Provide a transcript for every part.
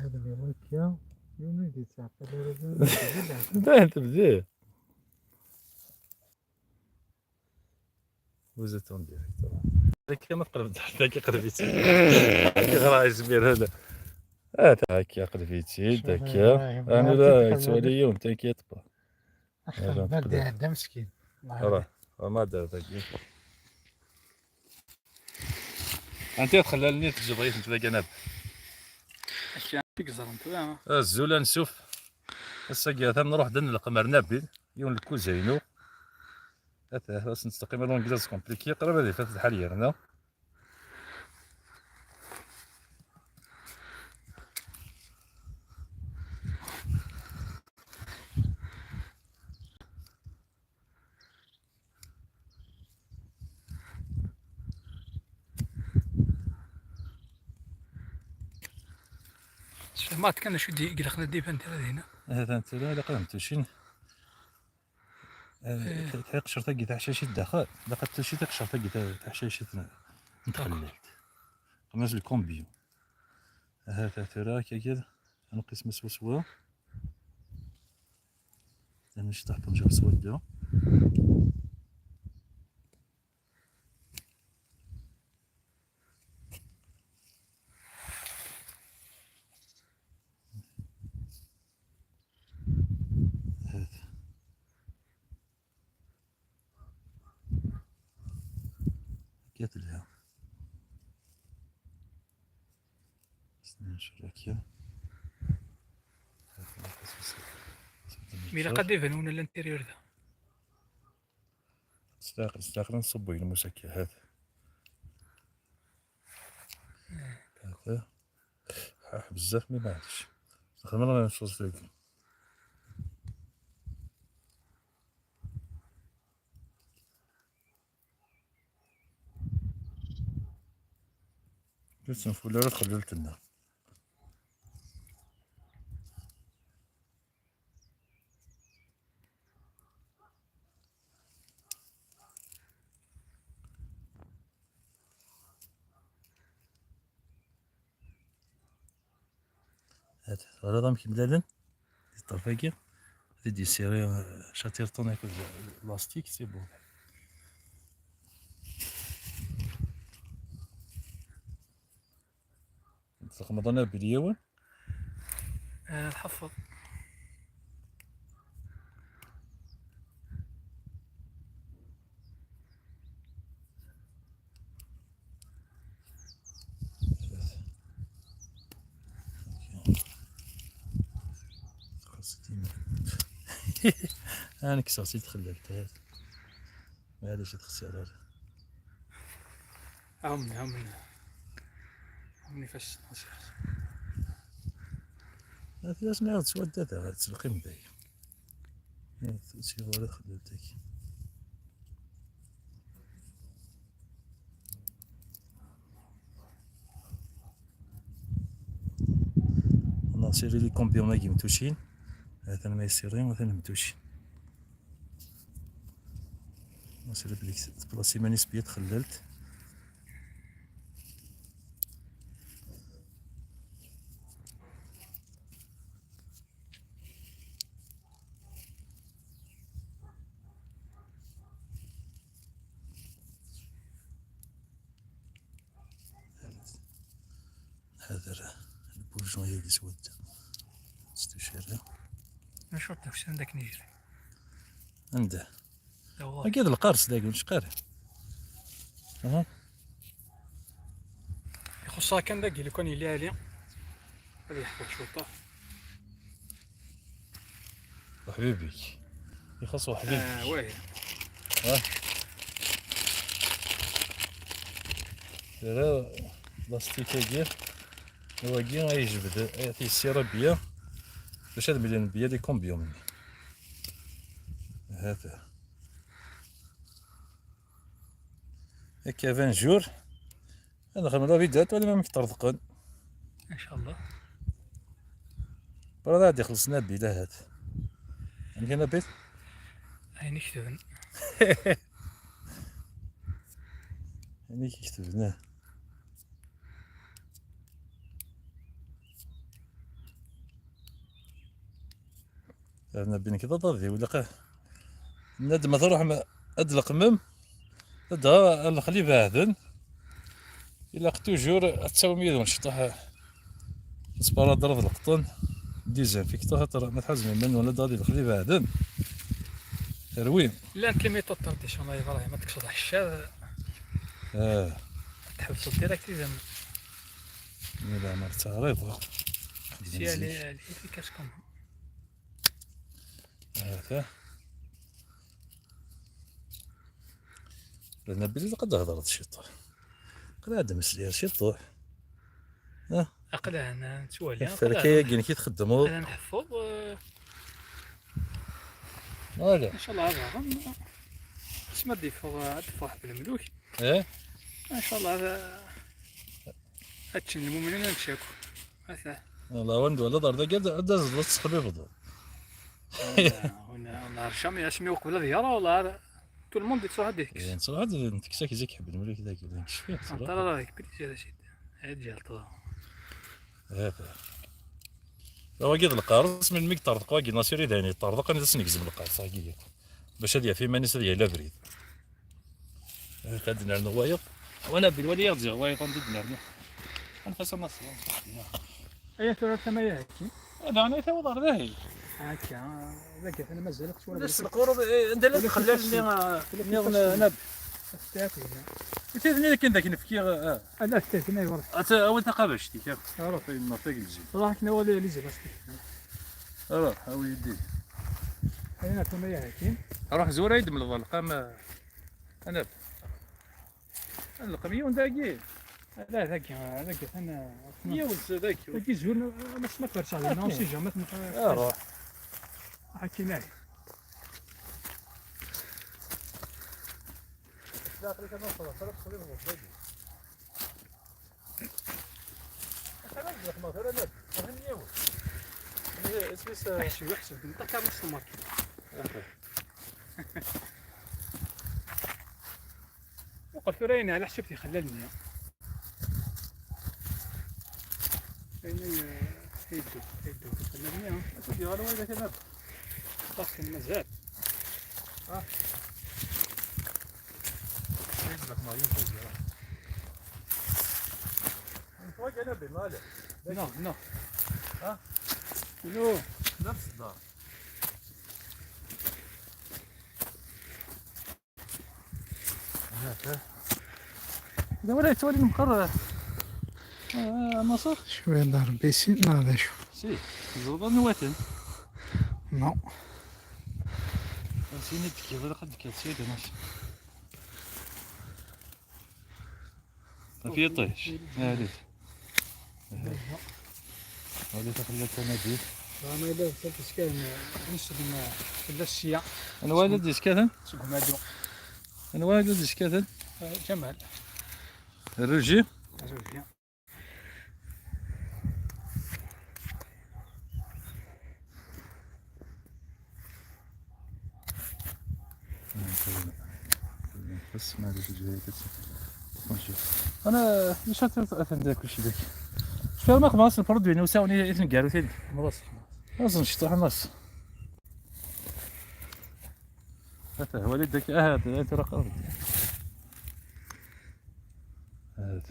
هذا اللي هكا يومي يتعقل لا تبديه. وزت اون ديريكت هكا ما قربت حتى قربيتي غير جميل هذا هكا قلبيتي هكا انا لا سؤالي يوم تنكيت با اخر ما دا مسكين راه ما دار ذاك انت تخليني تجبريت نتلاقى انا اش فيك زرنت الزوله نشوف الساقيه نروح دن القمر نبيل يوم الكوزينو هذا خلاص نستقيم لونجلاز كومبليكي قرب هذه فاتت الحاليه هنا ما كان شو دي قلقنا دي بنت هنا هذا انت لا قدمت شين كيق شرطه قيت حشاشي الداخل لقد تشي تاك شرطه قيت حشاشي نتخللت قماش الكومبيو هذا ترى كي نقسم سوا انا شي تحت نجاوب سودا كيت لها شراكيا ميلا قد يفنون الانتيريور ذا استاقل نصبو المسكي هذا بزاف ما بعدش خلينا نشوف لك قلت نفولها خللت لنا هذا ضم كملالن الطرفاكي دي سيري شاتير طون هاك البلاستيك سي بون رمضان باليوم الحفظ انا كسرتي تخللت هذا هذا شي تخسر هذا عمني فاش نصير هذا لازم نعاود سواد هذا تسلقي من ذاك شي غير خللتك انا سيري لي كومبيون ماكي متوشين هذا ما يسيرين وهذا متوشين نسير بليك بلاصي ماني سبيا تخللت هذا البورجون اللي سود استشارة نشوف نفسي عندك نجري عنده اكيد القرص داك مش قاري يخصها كان داك اللي كان يلي عليا هذا يحفظ شوطه وحبيبك يخص وحبيبك واعر لا لاستيكا ديال هو كي غيجبد يعطي السيره بيا باش هاد مليون بيا دي كومبيون مني هذا هكا 20 جور هذا خدمة فيديوهات ولا ما مفترضقن ان شاء الله برا غادي خلصنا بلا هاد عندنا بيت عيني كتبن يعني كي كتبناه انا بين كذا ضاضي ولا قاه ندم تروح ادلق مم دا الخلي بعدن الا توجور تساوي ميدون شطح سبارا ضرب القطن ديزاين فيك ترى ما تحزمي من ولا دادي الخلي بعدن روين لا كيلومتر طرديش والله ابراهيم ما تكسر الحشا تحبسو ديريكت زعما لا ما تعريض سي على في كاسكم هذا لأن بلي قد هضرت شطوح قد هذا مسلير شطوح اقلع انا نتوالي الفلكية كاين كي تخدمو انا نحفظ فوالا ان شاء الله هذا اسمع دفع بالملوك ان شاء الله هذا هادشي المؤمنين نمشيكو هذا والله وندو ولا دار دا داز لا تسخبي فضو هنا رشام اسمي وقبل ديارة والله هذا تو الموند يتصور هذيك يعني صراحة انت كساك زيك حب الملك ذاك ولا نكش فيه ترى صراحة راك بليز هذا شي هاد جالطه هذا هو قيد القارص من ميك طرد قواقي ناصيري داني طردق انا تسنقزم القارص هاكي باش هادي في مانيس هادي لا بريد خدنا النوايق وانا بالولي يرجع وايق ندنا نفس النص اي ثلاثة ما ياكي هذا انا تو دار ذاهي هكا ذاك انا مازال شويه بس القرض انت لا خلالني انا ستاتي تيثني كاين ذاك نفكير انا ستاتي ما يورث اول تقابشتي كيف روح في المناطق الجي راك نولي لي زباس روح هاو يدي انا ثم ياكي روح زور يد من الظلقه ما انا القميون ذاكي لا ذاك انا يونس ذاك ذاك زول ما سمعتش عليه نو سي جامات روح حكي معي احسب احسب انت كان نص الماركت وقلت رينا على حسبتي خللني هيدو خللني سيدي انا وين كنب طاح المزاد لك ما ينفع فوق انا بمالك نو ها نو نفس الدار إذا ولا تولي مقرر مصر شوية دار بيسين هذا شو سي زوضا نواتن نو سيني تكي غير قد كاتسيد ماشي في طيش هادي هادي تخليت انا دي انا اذا فلت كان نشد ما في الشيع انا والد ديسكاتن سوق مادو انا والد ديسكاتن جمال الرجي ازوجيا بس ما ادري جاي انا مش هتفهم ذاك كل شيء ذاك شو ما خلاص الفرد بيني وساوني اثنين قالوا ثاني خلاص اصلا شطح الناس هذا هو ولدك هذا ترى قرب هذا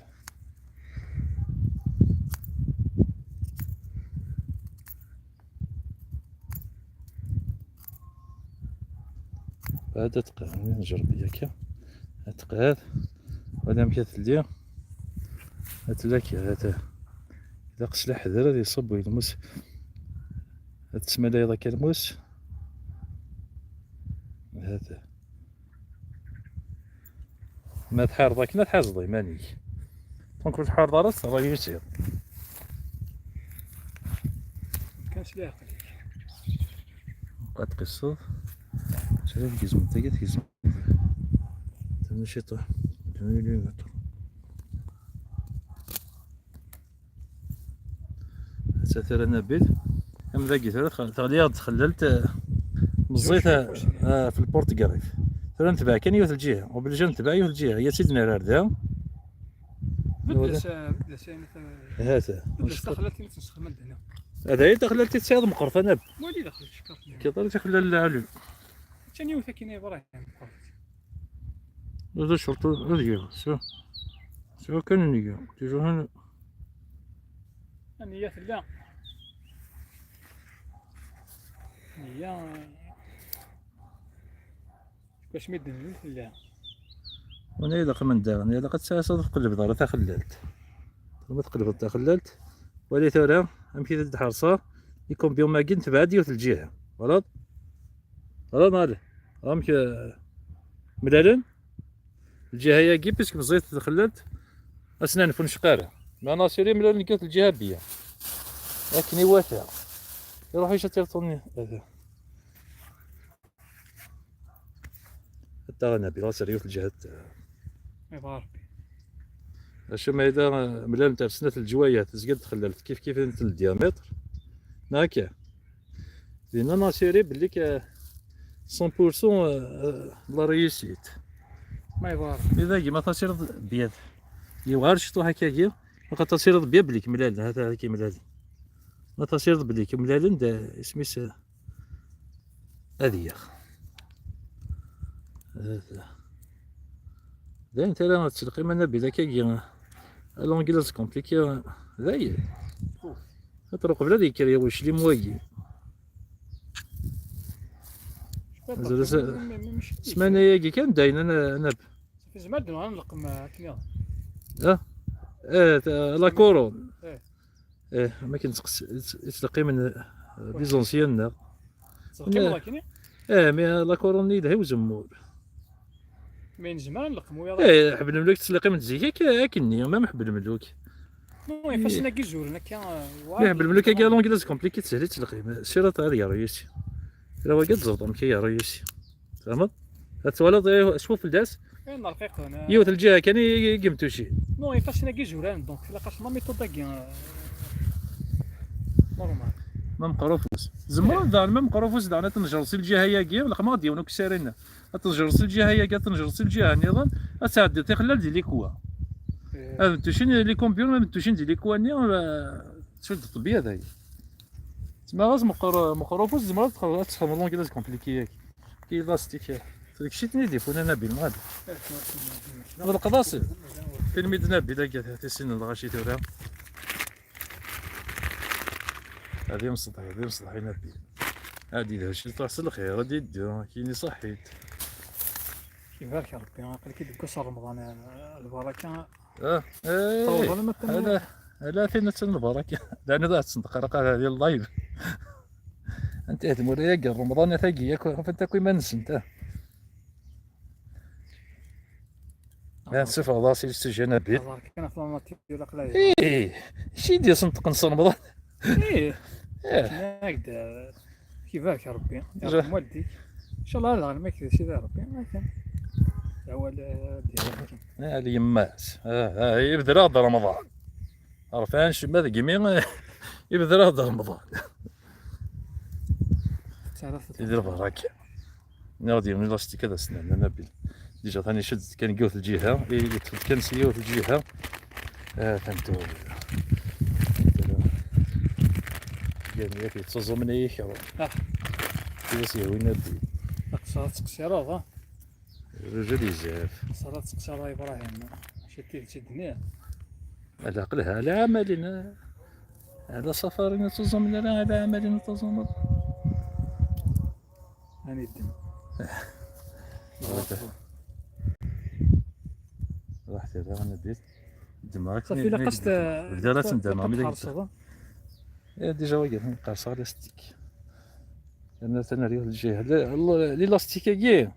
هذا تقاد نجرب ياك تقاد ولا مكات ليا هاتلاك هذا إذا قسلا حذر هذا يصب ويلمس تسمى لا يضا كالموس هذا ما تحار ضاك لا تحازضي ماني دونك الحار ضارت راه يصير كاش لاقي قد قصة شريف كيزم تاكي كيزم تمشي طح ساتر نبيل كم ذاكي ثلاث تغليها تخللت مزيتها في البرتقال ترى نتبع كان يوث الجهه وبالجهه نتبع يوث الجهه هي سيدنا رارده بدلس هذا بدلس دخلت نسخ المد هنا هذا هي دخلت تصيد مقرفه نب ولي دخلت شكرت كيضرب تخلى العلم ثاني وثا كاين ابراهيم هذا شرط هذيا سوا كان نيجا تيجو هنا نية لا نية باش ميدن لا وانا اذا قمن داغني اذا قد ساسا تقلب دار تا خلالت ما تقلب تا خلالت ولي ثورة امشي تد حرصة يكون بيوم ما كنت بعدي وث الجهة غلط مالي امشي ملالن الجهة هي كي باسكو زيت خلالت اسنان فون شقارة ما ناصيري ملالن كيوث الجهة بيا لكن يوافع يروح يشترطوني هذا حتى غنبي لا سريوث الجهة يبارك اش ما اذا ملال تاع سنة الجوايات تزقد تخللت كيف انت الديامتر هكا لان ناصيري بلي 100% لا ريوسيت ما يبارك اذا كيما تصير بيض يوغار شتو هكاكيا بقى تصير بيض بليك ملال هذا كي ملال ما تصير بليك ملال دا سميس هذه هذا دا انت لا تسلقي ما بلا كي لونجلاس كومبليكي ذايا تروق بلا ديك واش لي مواقي سمعنا ياكي كان داين انا في زمان دنا نلقم كنيا لا كورون ما كنتقص تلقي من لي زونسيان ولكن مي لا كورون نيد هي وزمور من زمان نلقمو يا حب الملوك تسلقي من زيك كني ما محب الملوك المهم فاش ناكي زورنا كان حب الملوك كاع لونجلاس كومبليكي تسهل تلقي سيرات هذه ريسي لا واقد زرطم كي ريسي فهمت هتولد شوف الداس الرقيق هنا يوث الجهه كان يقمتو شي المهم فاش ناكي زوران دونك لاقاش ما ميثود كاع نورمال ما مقروفوس زمران دار ما مقروفوس دارنا تنجرسي الجهه هي كي ولا ما غادي ونك سارينا تنجرسي الجهه هي كي تنجرسي الجهه نظام تعدي تخلل ديال ليكوا توشين لي كومبيون ما توشين ديال ليكوا ني تشد الطبيعه هذه تما غاز مقروفوس زمران تخمم لون كي كومبليكي كي لاستيك داكشي تنيدي فونا نبيل غادي هذا القضاصي فين ميدنا بدا كاع تسين الغاشي تورا هذه مصلحة نبيل هادي داكشي تحصل الخير غادي دير كيني صحيت يبارك يا ربي قال كي دكسر رمضان البركه لا فين البركه لان ذات تصدق رقا ديال اللايف انت تموريا كاع رمضان ثاقي ياك فانت كوي ما نس انت نسف راسي استجانا بيت كان في الماتيو ولا قلايه شي ديال صندوق نص رمضان هكذا كيفاك يا ربي يا والدي ان شاء الله لا ما يكذبش يا ربي ما كان اول ديال اليمات يبدا هذا رمضان عرفان شي ماذا كيمي يبدا هذا رمضان يدير بركه نادي من لاستيك كذا سنه نبيل ديجا ثاني شد كان قوت الجهه كان سيوت الجهه فهمتو يعني ياك تصوزو من اي خير كيفاش وين نبي صارت تقصيرات رجل يزاف صارت تقصيرات ابراهيم شتي تدنيا على عقلها على عملنا على سفرنا تزمنا على عملنا تزمنا هاني الدم راحت هذا غندير دماغك صافي لا قصد بدات ندم ملي ديجا واقف قارصه على ستيك انا تنريو الجهه لي لاستيك كي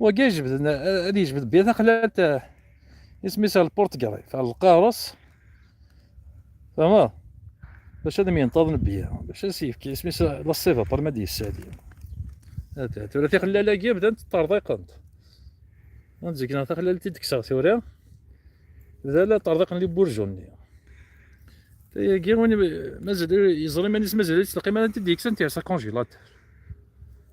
هو كاع جبد هادي جبد بيها خلات اسميتها البورتغالي فعل القارص فما باش هذا ينتظم بيها باش سيف كي سميتها لا سيفا برمدي الساديه هذا ثلاثي خلالا كي بدات طرديق انت نزكنا خلالتي تكسر ثوريا بدا لا طرديق اللي بورجوني هي كي وين مازال يزري مانيس مازال تلقي ما تديك سنتي سا كونجيلات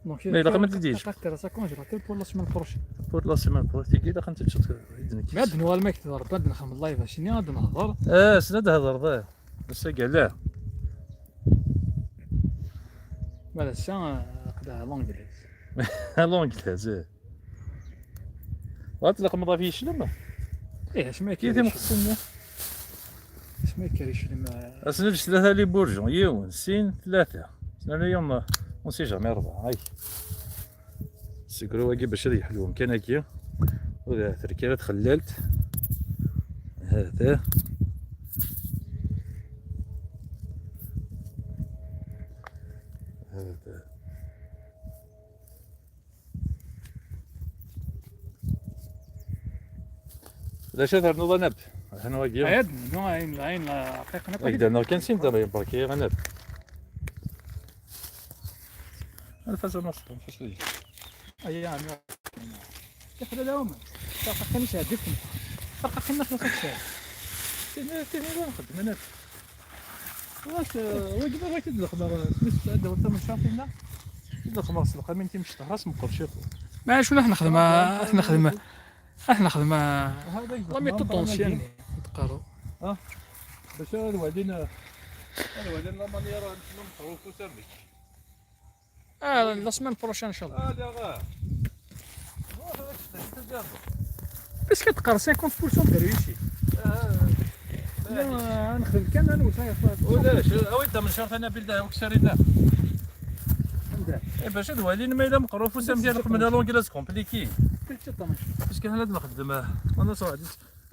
دونك لا ما تديش تاكل سا كونجيلاتور بور لا سيمين بروشين بور لا سيمين بروشين كي دخلت تشوف يدنك ما عندنا والو ما يكثر بدا نخدم اللايف شنو غادي نهضر سند هضر ذا بس كاع لا مالا الساعة قدها لونجليز. لونجليز غتلق مضافي يشلم إيه اسمها كي كيريش. مخصني اسمها كيريش لما. اسنبش ثلاثة لي بورجون يون سين ثلاثة انا اليوم نسي جامي ربعة هاي سيكرو واقي باش يحلوهم كان هكيا ولا تركيرة خللت هذا هذا لا شاف نوض نب انا واقي عيد نو عين حقيقة هكذا انا كان سين دابا بركي غنب انا فاز نص فاش لي أيام كيف هذا اليوم فرقة كان يساعدكم فرقة كنا في نفس الشارع. تيني لا نخدم انا واش واجب بغيت الخبر سميت هذا هو من شاطينا إلا خمس دقائق من تيمشي راس مقرشي ما شنو احنا نخدم احنا نخدم لا ميثود طونسيان نتقارو باش الوالدين لا مانيير نمطرو كوسامي لا سمان بروشان ان شاء الله. لا غا بس كتقرا 50% ديال ريوسي. لا نخدم كان انا وصاير ولاش وانت من شرط انا بلده وكسرينا باش الوالدين ما الا مقرو فوسام ديالك من لونجلاس كومبليكي باش كان لازم نخدم انا صراحه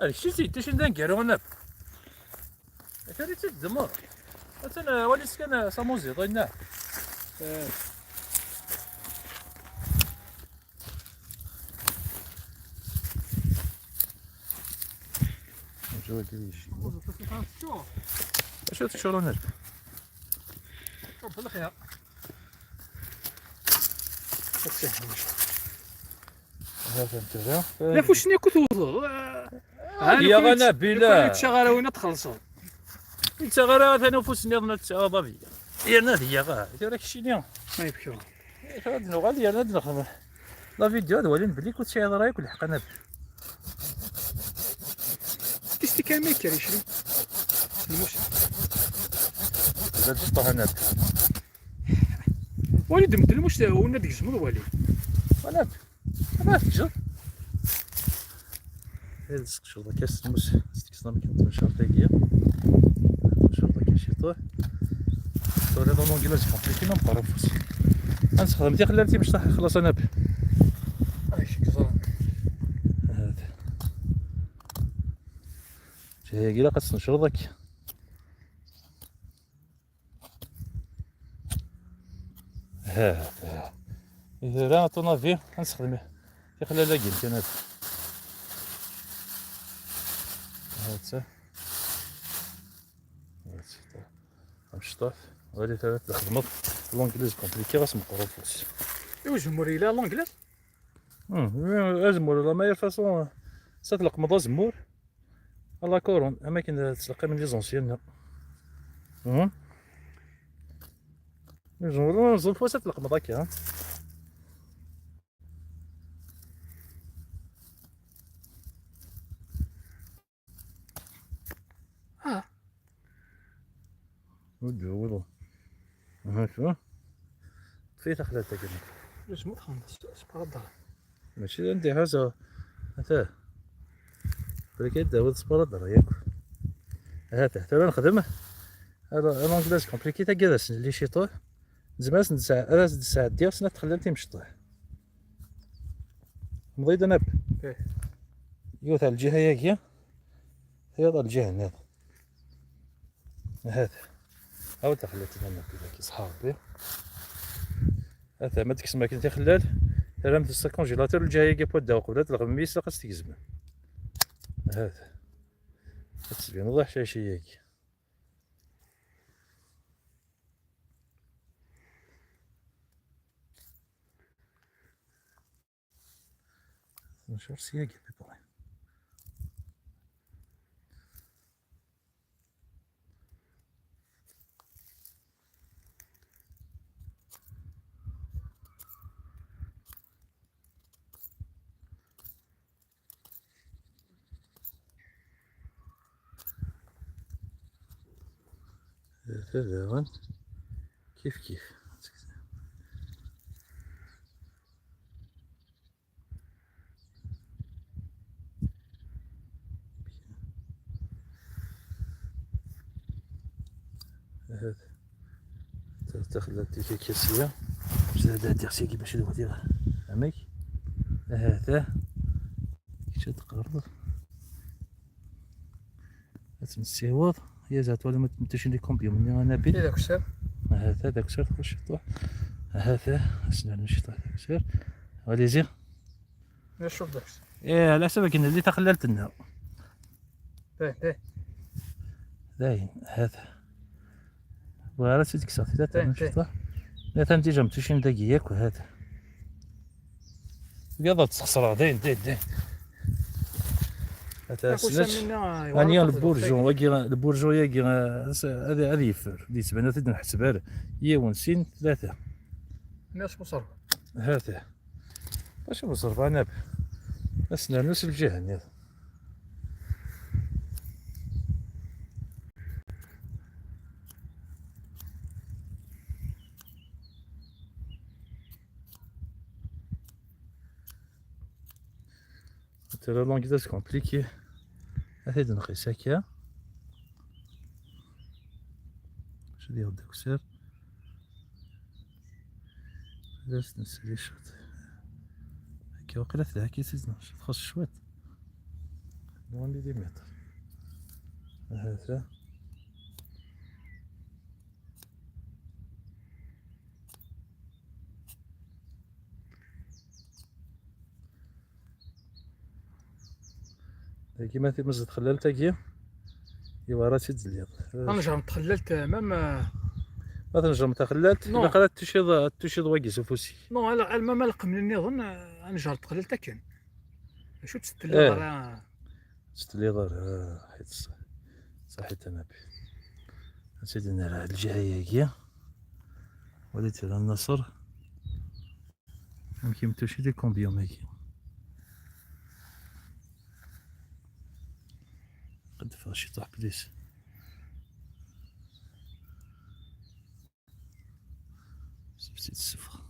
هادشي سيت شي نديرو انا ثاني تدمر انا وليت كان ساموزي ضينا جوا كلشي اش تشرو نرد شوف الخيار هذا انت لا فوش نيكو توضو يا غنا بلا شغاله وين تخلصوا انت غير ثاني فوسني ظنت ضبي يا نادي غا داك الشيء اليوم ما يبكيو هذا غادي انا ندخل لا فيديو هذا ولين بلي كنت شي رايك الحق انا كيستي كان ما يكريش لي المش هذا طه انا وليد مد المش ونا ديك الزمر وليد انا ما تجر هذا شغل كاس المس استكسنا كنت نشرط هكيا شغل كاش يطيح طول هذا لونجلاج كومبليكي ما مقرفوش غنستخدم ديك خلالتي باش خلاص انا ايش كزر هذا جاي كيلا كتنشر داك هذا إذا راه طونافي غنستخدمه في خلال لاكين كان هذا هذا مشطاف غادي ثلاث خدمات لونجليز كومبليكي راس مقروفوس ايوا جمهوري لا لونجلاس زمور لا ماير فاصون تطلق مضى زمور لا كورون اماكن تلقى من لي زونسيان زمور فوا تطلق مضاك ودو ها شو في تخلاتك واش متخلص سبحان الله ماشي عندي حاجه هذا ولكن داود سبارة ياك هذا حتى نخدم هذا لونجلاج كومبليكي تا كذا اللي شي طوح زعما ساعه ديال سنه تخلمتي مشطوح مضيد انا يوث على الجهه هي هذا الجهه هنا هذا هاو تخليت انا كي صحابي هذا ما ديك السما كنتي خلال راه مثل الكونجيلاتور الجايه كي بو داو قبل الغميس لا خاص تكزم هذا تبين واضح شي هيك نشوف سياق بيبغي هذا كيف هذا تاخذ تلك كاسيه زاد هادي خصها كيفاش دير عميك هذا كي تقرب تنسيوض هي زات ولا ما تمتش لي كومبيوم من انا بيت داك السر هذا داك السر تخش طوح هذا اسمع نمشي طوح داك السر غادي زير نشوف داك ايه على حسب كاين اللي تخللت لنا باين هذا ولا تديك صافي لا تمشي طوح لا تمتي جا متوشين داكياك وهذا يلا تخسر داين هذا سناش راني البورجون واكي البورجون ياكي هذا يفر اللي تبان تقدر نحسبها هي ونسين 3 الناس مصرف هذا واش مصرف انا اسنا نفس الجهه هذا ترى لونغيزاج كومبليكي هذا نقيس هكا واش ندير داك السر درت نسالي شوط هكا وقيلا 3 كيس خاص شويت 1 مليمتر هذا كيما مازال تخللت هكيا ايوا راه تزيد انا جا تخللت ما مثلا تخللت الا قرات تشيض واكيس فوسي نو على ما القمني نظن انا جا تخللت كان شو تستلي راه تستلي دار حيت صحيت انا سيدي نرى الجهه هكيا وليت على النصر يمكن تمشي لي كومبيوم هكيا قد فاشي طاح بليس سبتي الصفر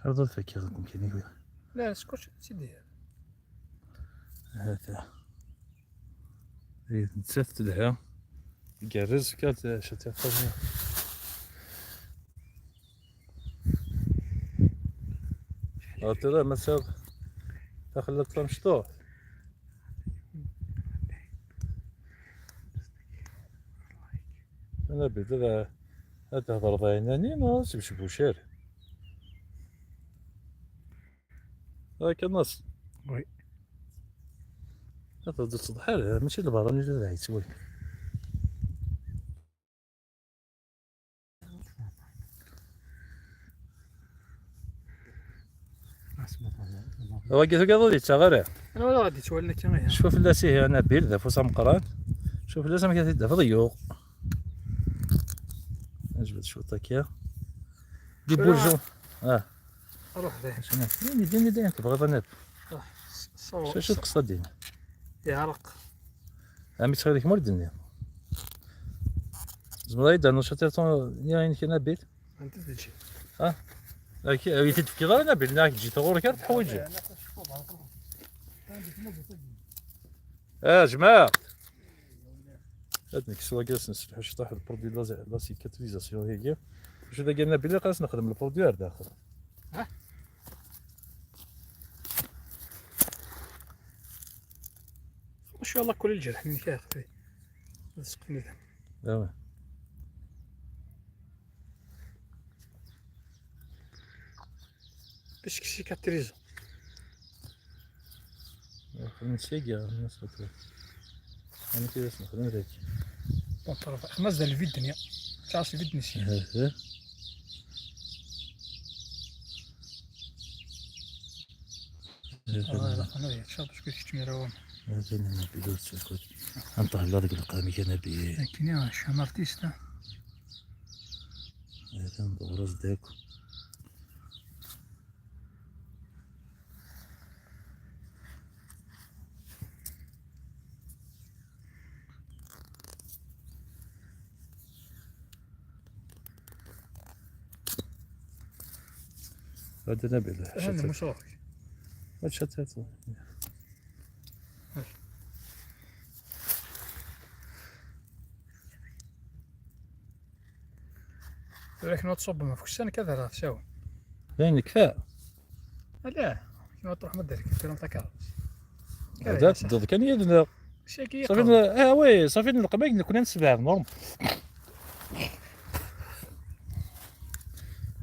هذا الفكر ممكن يقول لا سكوت سيدي هذا نتسفت لها يقرز كانت شتي قرنية ترى مسار تخلت مشطوح انا بدل هتهضر ضايناني ما تمشي بوشاري هاك النص وي هذا الصدحال ماشي البراني اللي راهي تسوي واقف قضيت صغيره انا ولا غادي تولي كما شوف لاسيه انا بير ذا فوسا مقران شوف لازم كتدافع ضيوق اجبد شوطه كيا دي بورجو روح ذا شنو ديني تبغى ظنب شو القصه دينا يعرق عمي تخليك مول الدنيا زعما يدار نشاطيرتون يعني كاين بيت انت تجي كي تفكي دار انا بينك تجي تغور كار تحويج جماعه هاد نكسوا جالس نسلحوا شي طاح البرودوي لا سيكاتريزاسيون هي واش اذا قالنا بلي خاص نخدم البرودوي داخل ما شاء الله كل الجرح من كاخذ لصقني ذا باش كسيكاتريزا نسيقيا الناس بتقول انا كذا نخدم هذاك بون طرف خمس ديال الفيد الدنيا تعرف الفيد نسي هذا انا شاب شكون تميراوم هذا انا بيلوت سكوت انطه الله ديك القامي كان بي كاين شحال ارتيست هذا ندور داك هذا نبيل هذا مشروع. هاد شتات ولكن تصب ما فيكش انا كذا راه شاو. يعني كفاء لا كيما تروح ما دير كيما تاكا. هذا ضد كان يدنا شاكي صافي وي صافي نلقى ما كنا نسبع نورم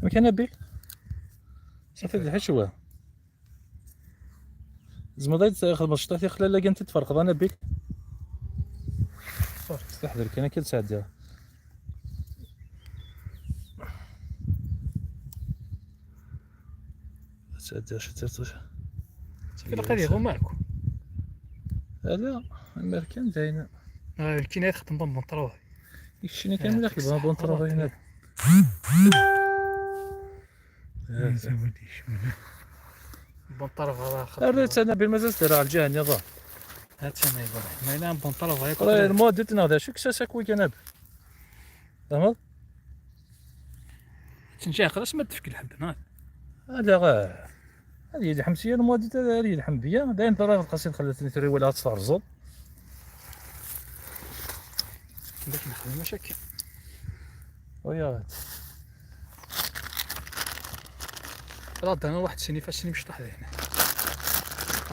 ما كان نبي صافي الحشوه زعما ضيت خدمه شطيتي خلال لا كانت تفرق انا بك تحضر كاين كل ساعه ديالها ساعه ديال شتات صافي القضيه هو مالكو. لا الامريكان داينا كاين يخدم بونطروه يشتيني كان ملي خدمه بونطروه هنا بونطروه راه ريت انا بالمزاج دير على الجهه النظام هات انا يبغي ما ينام بونطروه ياك راه المود ديتنا هذا شو كساسك وي كنب فهمت تنجي خلاص ما تفك الحب هنا. هذا غا هذه يد حمسيه المود ديال هذه الحمبيه داين ترى القصيد خلاتني تري ولا تفرزل باش نخدم مشاكل ويا راه انا واحد السنه فاش نمشطح هنا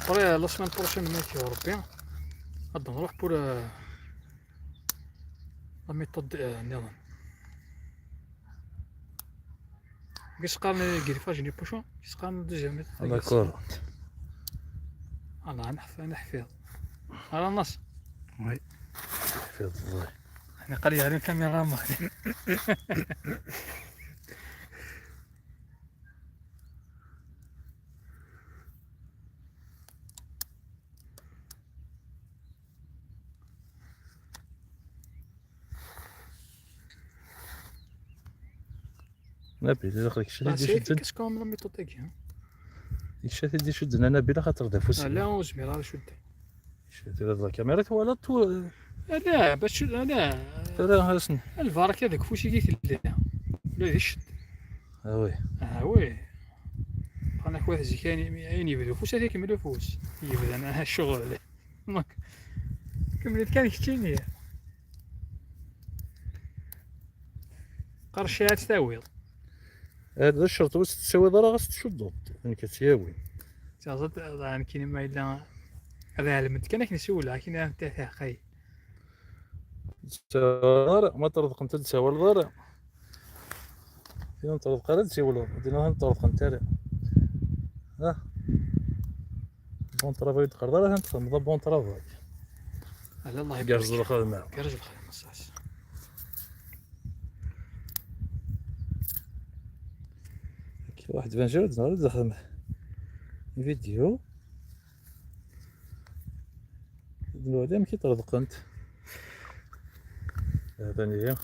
ابري لا سيمين بروشين ميتي اوروبيان غادي نروح بور لا ميثود نظام كيش قارن كريفاج ني بوشون كيش قارن دوزيام ميثود داكور انا نحفظ على النص وي حفظ الله انا قال لي الكاميرا ما نبي داخلك شي شدن كاش كوم لا ميثود تاعي الشات دي شدنا نبي لا خاطر دافوس لا وزمير راه شد شدي هاد الكاميرا ولا تو لا باش لا ترى هاسن الفارك هذاك فوشي كيتلي لا يشد وي وي انا كواحد زكاني عيني بدو فوش هذاك ملو فوش يبدا انا الشغل عليه ماك كملت كان كتيني قرشات تاويض هذا الشرط واش تساوي راه خاص تشدو يعني كتياوي تازت انا كاين ما الا هذا علمت كان كنسول كاين انا تاع خاي تساوي ما ترضق انت تساوي الضرع فين ترضق راه تساوي دينا نطرق انت ها بون طرافاي تقدر راه ندخل بون طرافاي على الله يبارك كارز الخدمه كارز الخدمه صح واحد بان جاود نهار دخل فيديو دابا ما كيطردق انت هذا نيا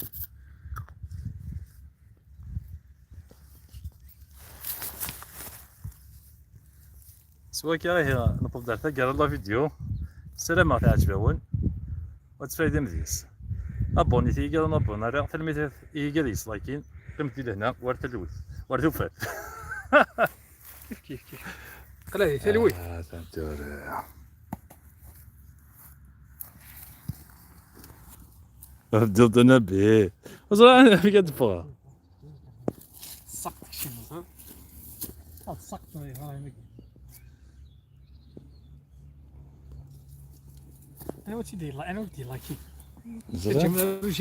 سوا كي راه نطلب دارتا قال الله فيديو السلام عليكم عجبون وتفايدة مزيس ابوني تي قال ابونا راه تلميذ قال يسلايكين قمت لهنا ورث الوث ورث وفات كيف قلادي تلوي بدلت انا به وصراحه في كتبغى سقط شي مزال سقط انا وتي دير انا ودي لاكي